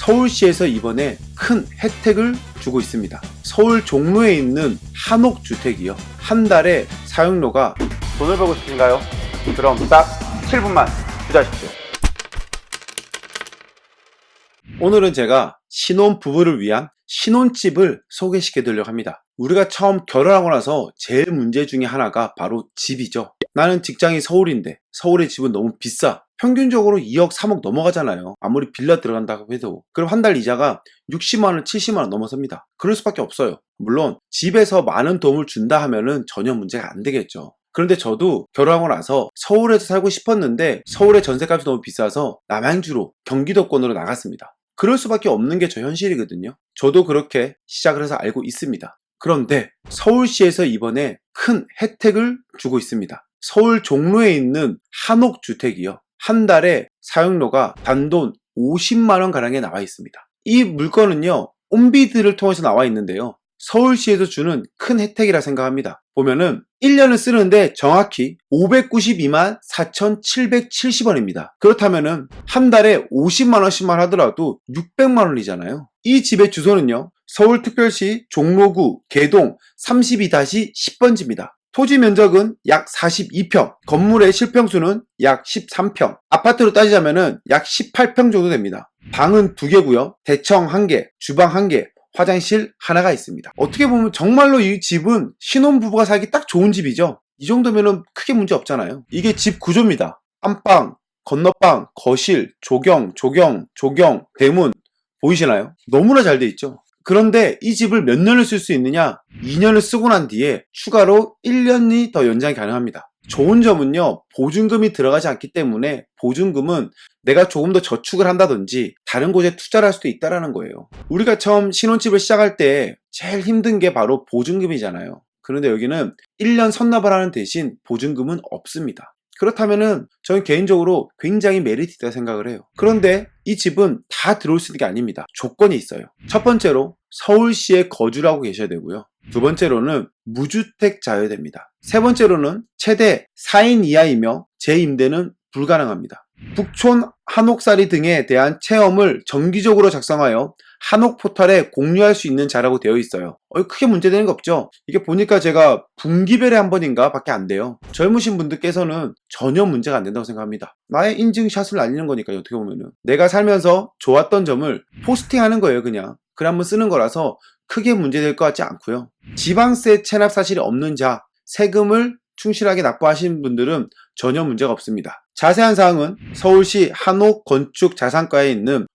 서울시에서 이번에 큰 혜택을 주고 있습니다. 서울 종로에 있는 한옥주택이요. 한 달에 사용료가 돈을 벌고 싶으신가요? 그럼 딱 7분만 투자하십시오. 오늘은 제가 신혼부부를 위한 신혼집을 소개시켜 드리려고 합니다. 우리가 처음 결혼하고 나서 제일 문제 중에 하나가 바로 집이죠. 나는 직장이 서울인데 서울의 집은 너무 비싸. 평균적으로 2억, 3억 넘어가잖아요. 아무리 빌라 들어간다고 해도. 그럼 한 달 이자가 60만원, 70만원 넘어섭니다. 그럴 수밖에 없어요. 물론 집에서 많은 도움을 준다 하면은 전혀 문제가 안 되겠죠. 그런데 저도 결혼하고 나서 서울에서 살고 싶었는데 서울의 전세값이 너무 비싸서 남양주로, 경기도권으로 나갔습니다. 그럴 수밖에 없는 게 저 현실이거든요. 저도 그렇게 시작을 해서 알고 있습니다. 그런데 서울시에서 이번에 큰 혜택을 주고 있습니다. 서울 종로에 있는 한옥주택이요. 한 달에 사용료가 단돈 50만원 가량에 나와 있습니다. 이 물건은요, 온비드를 통해서 나와 있는데요. 서울시에서 주는 큰 혜택이라 생각합니다. 보면은 1년을 쓰는데 정확히 592만 4,770원입니다. 그렇다면은 한 달에 50만원씩만 하더라도 600만원이잖아요. 이 집의 주소는요, 서울특별시 종로구 개동 32-10번지입니다. 토지 면적은 약 42평, 건물의 실평수는 약 13평, 아파트로 따지자면은 약 18평 정도 됩니다. 방은 2개고요, 대청 1개, 주방 1개, 화장실 하나가 있습니다. 어떻게 보면 정말로 이 집은 신혼부부가 살기 딱 좋은 집이죠. 이 정도면은 크게 문제 없잖아요. 이게 집 구조입니다. 안방, 건너방, 거실, 조경, 대문 보이시나요? 너무나 잘 돼 있죠. 그런데 이 집을 몇 년을 쓸 수 있느냐? 2년을 쓰고 난 뒤에 추가로 1년이 더 연장이 가능합니다. 좋은 점은요, 보증금이 들어가지 않기 때문에 보증금은 내가 조금 더 저축을 한다든지 다른 곳에 투자를 할 수도 있다는 거예요. 우리가 처음 신혼집을 시작할 때 제일 힘든 게 바로 보증금이잖아요. 그런데 여기는 1년 선납을 하는 대신 보증금은 없습니다. 그렇다면은 저는 개인적으로 굉장히 메리트 있다고 생각을 해요. 그런데 이 집은 다 들어올 수 있는 게 아닙니다. 조건이 있어요. 첫 번째로 서울시에 거주를 하고 계셔야 되고요. 두 번째로는 무주택자여야 됩니다. 세 번째로는 최대 4인 이하이며 재임대는 불가능합니다. 북촌 한옥살이 등에 대한 체험을 정기적으로 작성하여 한옥 포털에 공유할 수 있는 자라고 되어 있어요. 크게 문제되는 거 없죠? 이게 보니까 제가 분기별에 한 번인가 밖에 안 돼요. 젊으신 분들께서는 전혀 문제가 안 된다고 생각합니다. 나의 인증샷을 날리는 거니까요. 어떻게 보면은 내가 살면서 좋았던 점을 포스팅하는 거예요. 그냥 한번 쓰는 거라서 크게 문제될 것 같지 않고요. 지방세 체납 사실이 없는 자, 세금을 충실하게 납부하시는 분들은 전혀 문제가 없습니다. 자세한 사항은 서울시 한옥건축자산과에 있는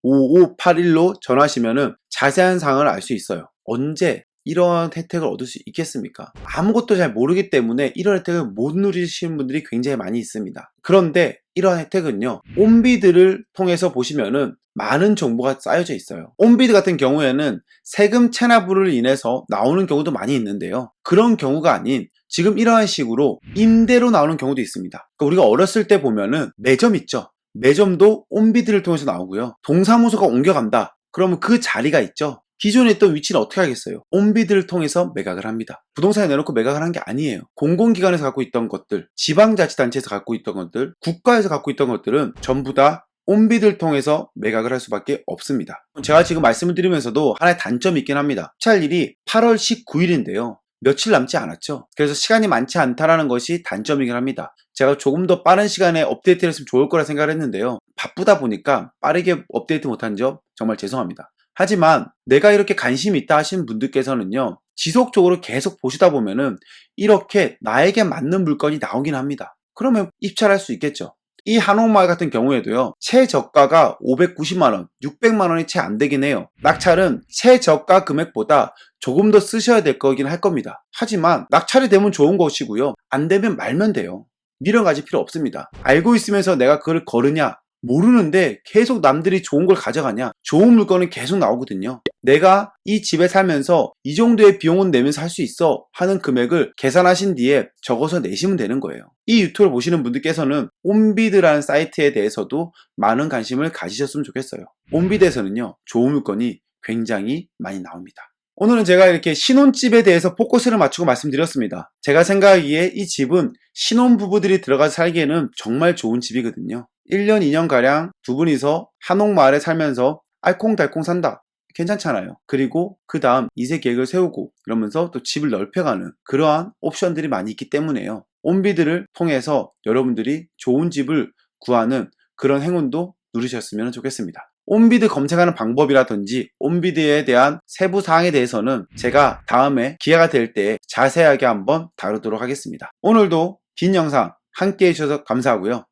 02-2133-5581로 전화하시면 자세한 사항을 알 수 있어요. 언제 이런 혜택을 얻을 수 있겠습니까? 아무것도 잘 모르기 때문에 이런 혜택을 못 누리시는 분들이 굉장히 많이 있습니다. 그런데 이런 혜택은요, 온비드를 통해서 보시면은 많은 정보가 쌓여져 있어요. 온비드 같은 경우에는 세금 체납으로 인해서 나오는 경우도 많이 있는데요. 그런 경우가 아닌 지금 이러한 식으로 임대로 나오는 경우도 있습니다. 그러니까 우리가 어렸을 때 보면은 매점 있죠. 매점도 온비드를 통해서 나오고요. 동사무소가 옮겨간다. 그러면 그 자리가 있죠. 기존에 있던 위치는 어떻게 하겠어요? 온비드를 통해서 매각을 합니다. 부동산에 내놓고 매각을 한 게 아니에요. 공공기관에서 갖고 있던 것들, 지방자치단체에서 갖고 있던 것들, 국가에서 갖고 있던 것들은 전부 다 온비드를 통해서 매각을 할 수밖에 없습니다. 제가 지금 말씀을 드리면서도 하나의 단점이 있긴 합니다. 입찰 일이 8월 19일인데요. 며칠 남지 않았죠. 그래서 시간이 많지 않다라는 것이 단점이긴 합니다. 제가 조금 더 빠른 시간에 업데이트를 했으면 좋을 거라 생각을 했는데요. 바쁘다 보니까 빠르게 업데이트 못한 점 정말 죄송합니다. 하지만 내가 이렇게 관심이 있다 하시는 분들께서는요, 지속적으로 계속 보시다 보면은 이렇게 나에게 맞는 물건이 나오긴 합니다. 그러면 입찰할 수 있겠죠. 이 한옥마을 같은 경우에도요, 최저가가 590만원, 600만원이 채 안 되긴 해요. 낙찰은 최저가 금액보다 조금 더 쓰셔야 될 거긴 할 겁니다. 하지만 낙찰이 되면 좋은 것이고요, 안 되면 말면 돼요. 미련 가질 필요 없습니다. 알고 있으면서 내가 그걸 거르냐? 모르는데 계속 남들이 좋은 걸 가져가냐? 좋은 물건은 계속 나오거든요. 내가 이 집에 살면서 이 정도의 비용은 내면서 할 수 있어 하는 금액을 계산하신 뒤에 적어서 내시면 되는 거예요. 이 유튜브를 보시는 분들께서는 온비드라는 사이트에 대해서도 많은 관심을 가지셨으면 좋겠어요. 온비드에서는요, 좋은 물건이 굉장히 많이 나옵니다. 오늘은 제가 이렇게 신혼집에 대해서 포커스를 맞추고 말씀드렸습니다. 제가 생각하기에 이 집은 신혼부부들이 들어가서 살기에는 정말 좋은 집이거든요. 1년, 2년가량 두 분이서 한옥마을에 살면서 알콩달콩 산다. 괜찮잖아요. 그리고 그 다음 2세 계획을 세우고 이러면서 또 집을 넓혀가는 그러한 옵션들이 많이 있기 때문에요. 온비드를 통해서 여러분들이 좋은 집을 구하는 그런 행운도 누리셨으면 좋겠습니다. 온비드 검색하는 방법이라든지 온비드에 대한 세부 사항에 대해서는 제가 다음에 기회가 될 때 자세하게 한번 다루도록 하겠습니다. 오늘도 긴 영상 함께 해주셔서 감사하고요.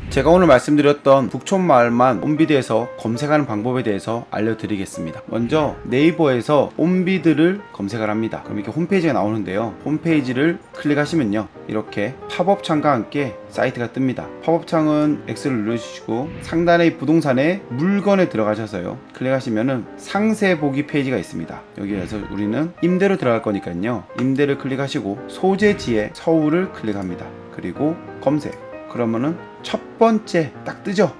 제가 오늘 말씀드렸던 북촌마을만 온비드에서 검색하는 방법에 대해서 알려드리겠습니다. 먼저 네이버에서 온비드를 검색을 합니다. 그럼 이렇게 홈페이지가 나오는데요. 홈페이지를 클릭하시면요, 이렇게 팝업 창과 함께 사이트가 뜹니다. 팝업 창은 X를 눌러주시고 상단의 부동산에 물건에 들어가셔서요, 클릭하시면은 상세 보기 페이지가 있습니다. 여기에서 우리는 임대로 들어갈 거니까요, 임대를 클릭하시고 소재지에 서울을 클릭합니다. 그리고 검색. 그러면은 첫 번째 딱 뜨죠.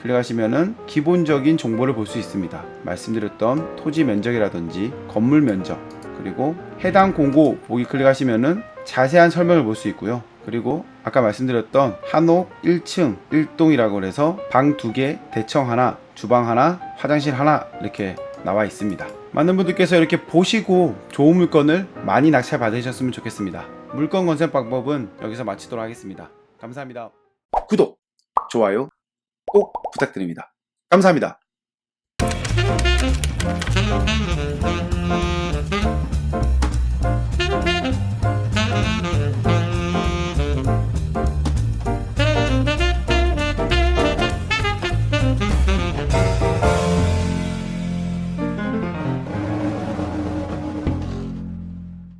클릭하시면은 기본적인 정보를 볼 수 있습니다. 말씀드렸던 토지 면적이라든지 건물 면적, 그리고 해당 공고 보기 클릭하시면은 자세한 설명을 볼 수 있고요. 그리고 아까 말씀드렸던 한옥 1층 1동이라고 해서 방 2개, 대청 하나, 주방 하나, 화장실 하나 이렇게 나와 있습니다. 많은 분들께서 이렇게 보시고 좋은 물건을 많이 낙찰 받으셨으면 좋겠습니다. 물건 건설 방법은 여기서 마치도록 하겠습니다. 감사합니다. 구독, 좋아요 꼭 부탁드립니다. 감사합니다.